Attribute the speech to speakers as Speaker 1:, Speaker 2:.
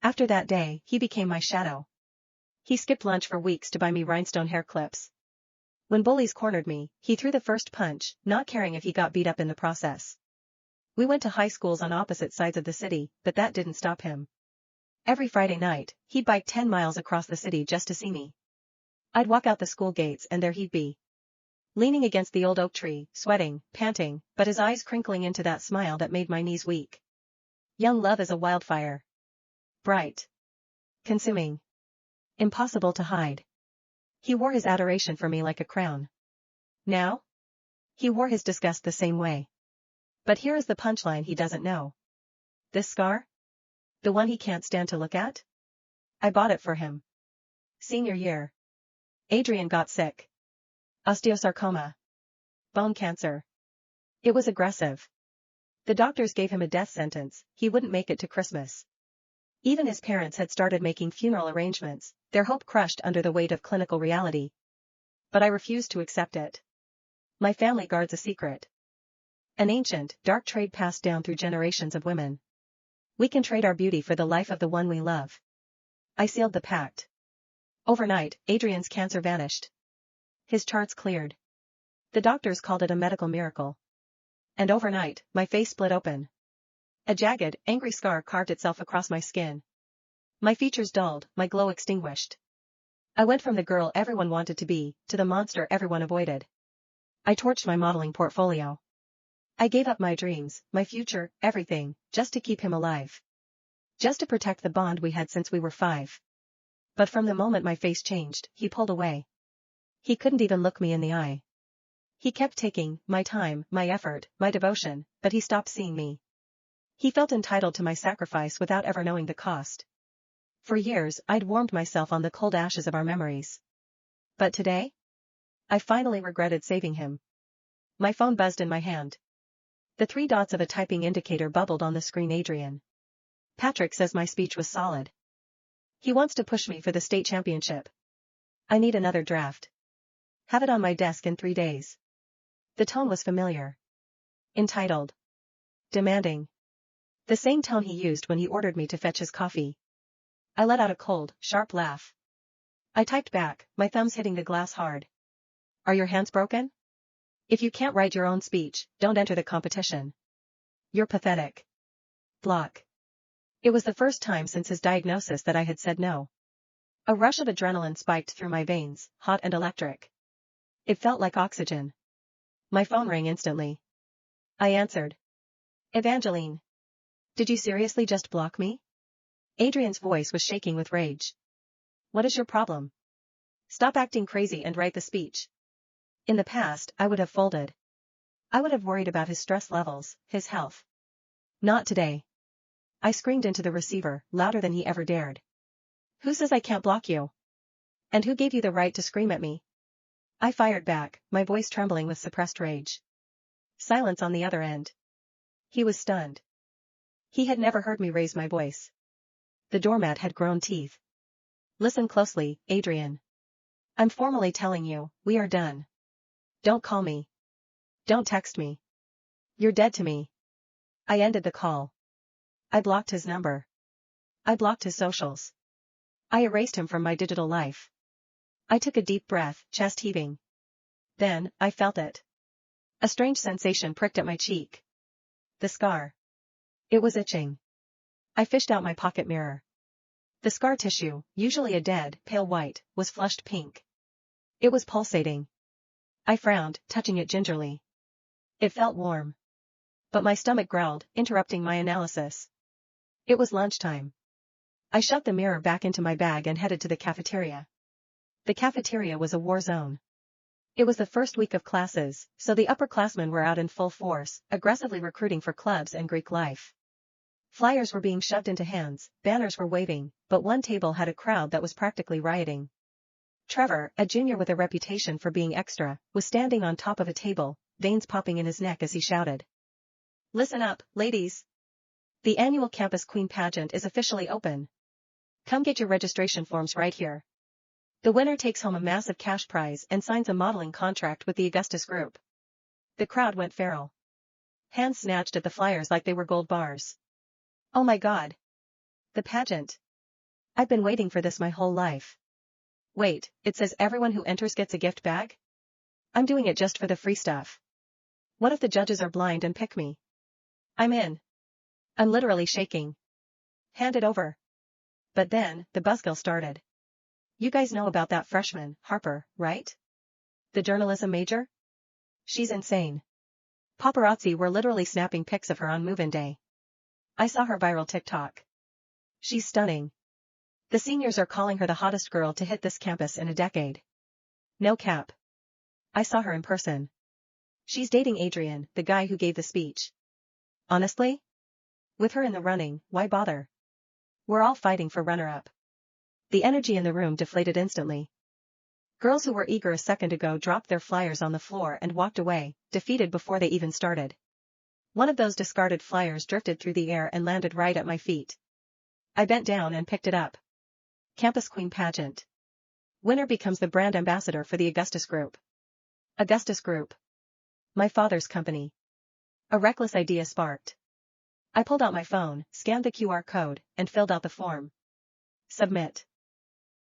Speaker 1: After that day, he became my shadow. He skipped lunch for weeks to buy me rhinestone hair clips. When bullies cornered me, he threw the first punch, not caring if he got beat up in the process. We went to high schools on opposite sides of the city, but that didn't stop him. Every Friday night, he'd bike 10 miles across the city just to see me. I'd walk out the school gates and there he'd be. Leaning against the old oak tree, sweating, panting, but his eyes crinkling into that smile that made my knees weak. Young love is a wildfire. Bright. Consuming. Impossible to hide. He wore his adoration for me like a crown. Now? He wore his disgust the same way. But here is the punchline he doesn't know. This scar? The one he can't stand to look at? I bought it for him. Senior year. Adrian got sick. Osteosarcoma. Bone cancer. It was aggressive. The doctors gave him a death sentence, he wouldn't make it to Christmas. Even his parents had started making funeral arrangements, their hope crushed under the weight of clinical reality. But I refused to accept it. My family guards a secret. An ancient, dark trade passed down through generations of women. We can trade our beauty for the life of the one we love. I sealed the pact. Overnight, Adrian's cancer vanished. His charts cleared. The doctors called it a medical miracle. And overnight, my face split open. A jagged, angry scar carved itself across my skin. My features dulled, my glow extinguished. I went from the girl everyone wanted to be, to the monster everyone avoided. I torched my modeling portfolio. I gave up my dreams, my future, everything, just to keep him alive. Just to protect the bond we had since we were 5. But from the moment my face changed, he pulled away. He couldn't even look me in the eye. He kept taking my time, my effort, my devotion, but he stopped seeing me. He felt entitled to my sacrifice without ever knowing the cost. For years, I'd warmed myself on the cold ashes of our memories. But today? I finally regretted saving him. My phone buzzed in my hand. The 3 dots of a typing indicator bubbled on the screen. Adrian. Patrick says my speech was solid. He wants to push me for the state championship. I need another draft. Have it on my desk in 3 days. The tone was familiar. Entitled. Demanding. The same tone he used when he ordered me to fetch his coffee. I let out a cold, sharp laugh. I typed back, my thumbs hitting the glass hard. Are your hands broken? If you can't write your own speech, don't enter the competition. You're pathetic. Block. It was the first time since his diagnosis that I had said no. A rush of adrenaline spiked through my veins, hot and electric. It felt like oxygen. My phone rang instantly. I answered. Evangeline. Did you seriously just block me? Adrian's voice was shaking with rage. What is your problem? Stop acting crazy and write the speech. In the past, I would have folded. I would have worried about his stress levels, his health. Not today. I screamed into the receiver, louder than he ever dared. Who says I can't block you? And who gave you the right to scream at me? I fired back, my voice trembling with suppressed rage. Silence on the other end. He was stunned. He had never heard me raise my voice. The doormat had grown teeth. Listen closely, Adrian. I'm formally telling you, we are done. Don't call me. Don't text me. You're dead to me. I ended the call. I blocked his number. I blocked his socials. I erased him from my digital life. I took a deep breath, chest heaving. Then, I felt it. A strange sensation pricked at my cheek. The scar. It was itching. I fished out my pocket mirror. The scar tissue, usually a dead, pale white, was flushed pink. It was pulsating. I frowned, touching it gingerly. It felt warm. But my stomach growled, interrupting my analysis. It was lunchtime. I shoved the mirror back into my bag and headed to the cafeteria. The cafeteria was a war zone. It was the first week of classes, so the upperclassmen were out in full force, aggressively recruiting for clubs and Greek life. Flyers were being shoved into hands, banners were waving, but one table had a crowd that was practically rioting. Trevor, a junior with a reputation for being extra, was standing on top of a table, veins popping in his neck as he shouted. Listen up, ladies. The annual Campus Queen pageant is officially open. Come get your registration forms right here. The winner takes home a massive cash prize and signs a modeling contract with the Augustus Group. The crowd went feral. Hands snatched at the flyers like they were gold bars. Oh my God. The pageant. I've been waiting for this my whole life. Wait, it says everyone who enters gets a gift bag? I'm doing it just for the free stuff. What if the judges are blind and pick me? I'm in. I'm literally shaking. Hand it over. But then, the buzzkill started. You guys know about that freshman, Harper, right? The journalism major? She's insane. Paparazzi were literally snapping pics of her on move-in day. I saw her viral TikTok. She's stunning. The seniors are calling her the hottest girl to hit this campus in a decade. No cap. I saw her in person. She's dating Adrian, the guy who gave the speech. Honestly? With her in the running, why bother? We're all fighting for runner-up. The energy in the room deflated instantly. Girls who were eager a second ago dropped their flyers on the floor and walked away, defeated before they even started. One of those discarded flyers drifted through the air and landed right at my feet. I bent down and picked it up. Campus Queen Pageant. Winner becomes the brand ambassador for the Augustus Group. Augustus Group. My father's company. A reckless idea sparked. I pulled out my phone, scanned the QR code, and filled out the form. Submit.